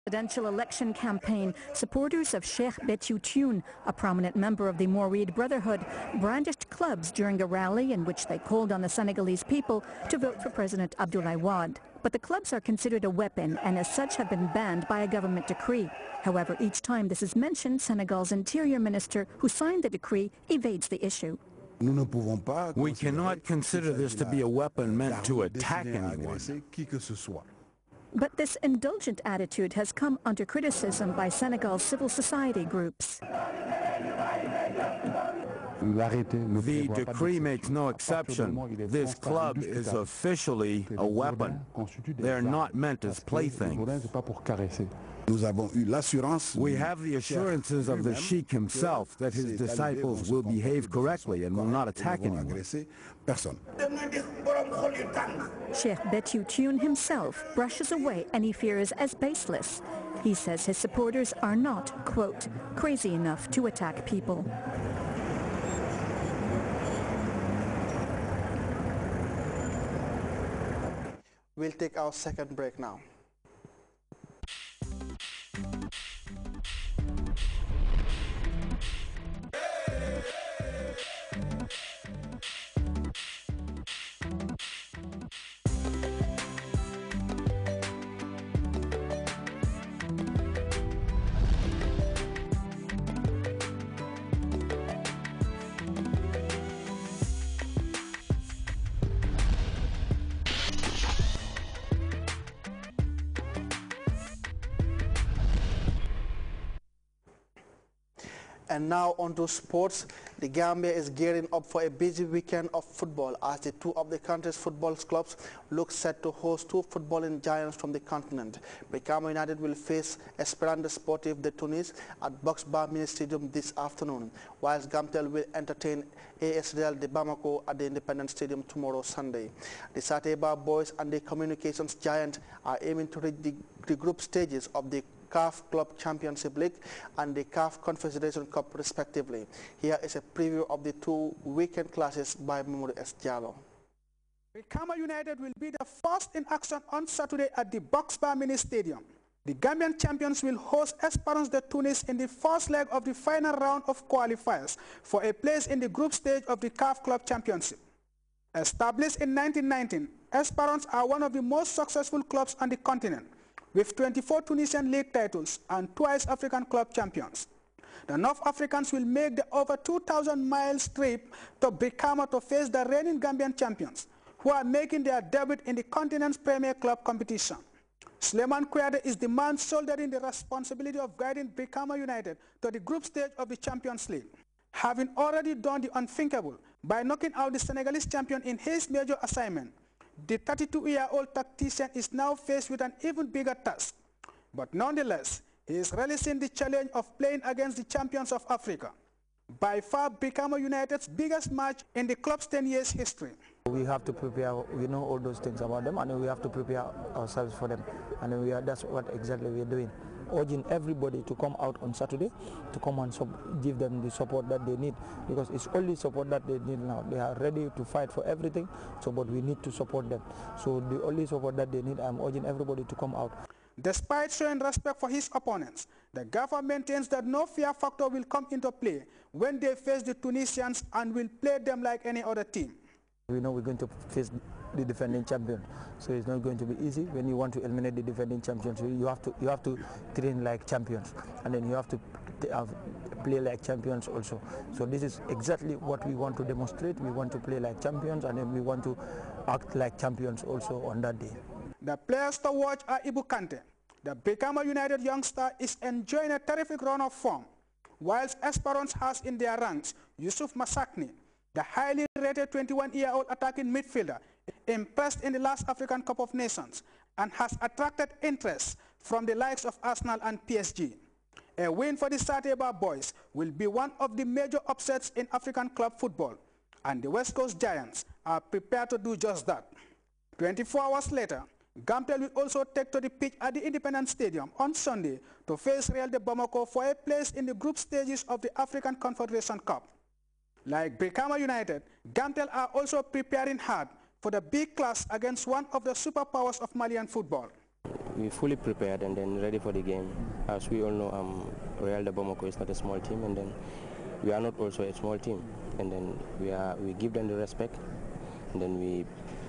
Presidential election campaign, supporters of Sheikh Béthio Thioune, a prominent member of the Mouride Brotherhood, brandished clubs during a rally in which they called on the Senegalese people to vote for President Abdoulaye Wade. But the clubs are considered a weapon and as such have been banned by a government decree. However, each time this is mentioned, Senegal's interior minister, who signed the decree, evades the issue. We cannot consider this to be a weapon meant to attack anyone. But this indulgent attitude has come under criticism by Senegal's civil society groups. The decree makes no exception. This club is officially a weapon. They're not meant as playthings. We have the assurances of the Sheikh himself that his disciples will behave correctly and will not attack anyone. Sheikh Béthio Thioune himself brushes away any fears as baseless. He says his supporters are not, quote, crazy enough to attack people. We'll take our second break now. And now on to sports. The Gambia is gearing up for a busy weekend of football as the two of the country's football clubs look set to host two footballing giants from the continent. Brikama United will face Esperance Sportive de Tunis at Boxbar Mini Stadium this afternoon, whilst Gamtel will entertain AS Real de Bamako at the Independence Stadium tomorrow Sunday. The Sateba boys and the communications giant are aiming to reach the group stages of the CAF Club Championship League and the CAF Confederation Cup respectively. Here is a preview of the two weekend classes by Mamoudou S. Diallo. Brikama United will be the first in action on Saturday at the Boxbar Mini Stadium. The Gambian champions will host Esperance de Tunis in the first leg of the final round of qualifiers for a place in the group stage of the CAF Club Championship. Established in 1919, Esperance are one of the most successful clubs on the continent, with 24 Tunisian league titles and twice African club champions. The North Africans will make the over 2,000-mile trip to Brikama to face the reigning Gambian champions, who are making their debut in the continent's premier club competition. Suleiman Kouyaté is the man shouldering the responsibility of guiding Brikama United to the group stage of the Champions League, having already done the unthinkable by knocking out the Senegalese champion in his major assignment. The 32-year-old tactician is now faced with an even bigger task. But nonetheless, he is relishing the challenge of playing against the champions of Africa, by far Brikama United's biggest match in the club's 10 years history. We have to prepare, we know all those things about them, and we have to prepare ourselves for them. And that's what exactly we are doing. Urging everybody to come out on Saturday, to come and give them the support that they need, because it's only support that they need now. They are ready to fight for everything, but we need to support them. So the only support that they need, I'm urging everybody to come out. Despite showing respect for his opponents, the government maintains that no fear factor will come into play when they face the Tunisians and will play them like any other team. We know we're going to face the defending champion, so it's not going to be easy. When you want to eliminate the defending champions, you have to train like champions, and then you have to play like champions also. So this is exactly what we want to demonstrate. We want to play like champions, and then we want to act like champions also on that day. The players to watch are Ibu Kante. The Brikama United youngster is enjoying a terrific run of form, whilst Esperance has in their ranks Yusuf Masakni, the highly rated 21-year-old attacking midfielder, impressed in the last African Cup of Nations and has attracted interest from the likes of Arsenal and PSG. A win for the Sateba boys will be one of the major upsets in African club football, and the West Coast Giants are prepared to do just that. 24 hours later, Gamtel will also take to the pitch at the Independence Stadium on Sunday to face Real de Bamako for a place in the group stages of the African Confederation Cup. Like Brikama United, Gamtel are also preparing hard for the big clash against one of the superpowers of Malian football. we fully prepared and then ready for the game. As we all know, Real de Bamako is not a small team, and then we are not also a small team. And then we give them the respect, and then we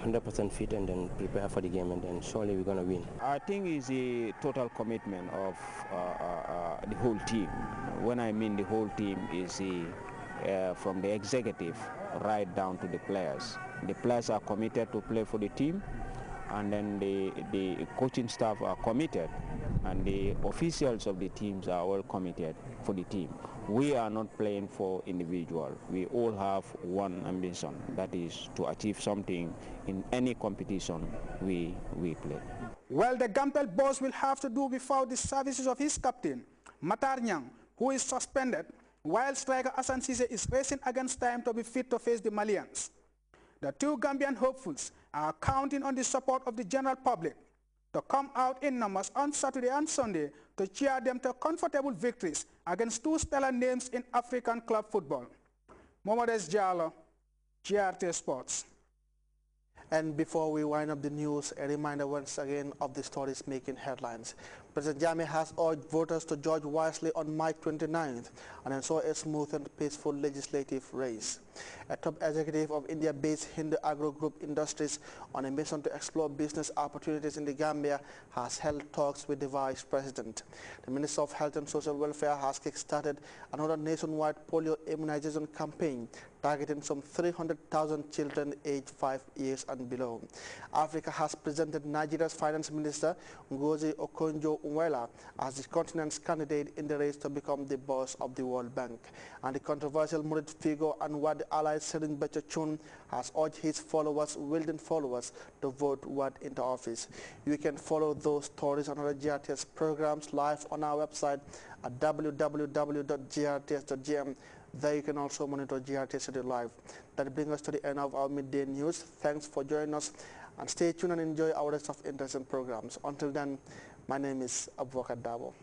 100% fit and then prepare for the game, and then surely we're going to win. I think it's a total commitment of the whole team. When I mean the whole team is from the executive right down to the players. The players are committed to play for the team, and then the coaching staff are committed, and the officials of the teams are all committed for the team. We are not playing for individual. We all have one ambition, that is to achieve something in any competition we play. Well, the Gampel boss will have to do without the services of his captain, Matar Nyang, who is suspended, while striker Hassan Cisse is racing against time to be fit to face the Malians. The two Gambian hopefuls are counting on the support of the general public to come out in numbers on Saturday and Sunday to cheer them to comfortable victories against two stellar names in African club football. Momodes Jallo, GRT Sports. And before we wind up the news, a reminder once again of the stories making headlines. President Jammeh has urged voters to judge wisely on March 29th and ensure a smooth and peaceful legislative race. A top executive of India-based Hindu Agro Group Industries on a mission to explore business opportunities in the Gambia has held talks with the Vice President. The Minister of Health and Social Welfare has kick-started another nationwide polio immunization campaign targeting some 300,000 children aged 5 years and below. Africa has presented Nigeria's Finance Minister Ngozi Okonjo-Iweala as the continent's candidate in the race to become the boss of the World Bank. And the controversial Murid figure and Wad ally Serin Bechachun has urged his followers, willing followers, to vote Wad into office. You can follow those stories and other GRTS programs live on our website at www.grts.gm. There you can also monitor GRTS Studio Live. That brings us to the end of our midday news. Thanks for joining us, and stay tuned and enjoy our rest of interesting programs. Until then, my name is Abubakar Dabo.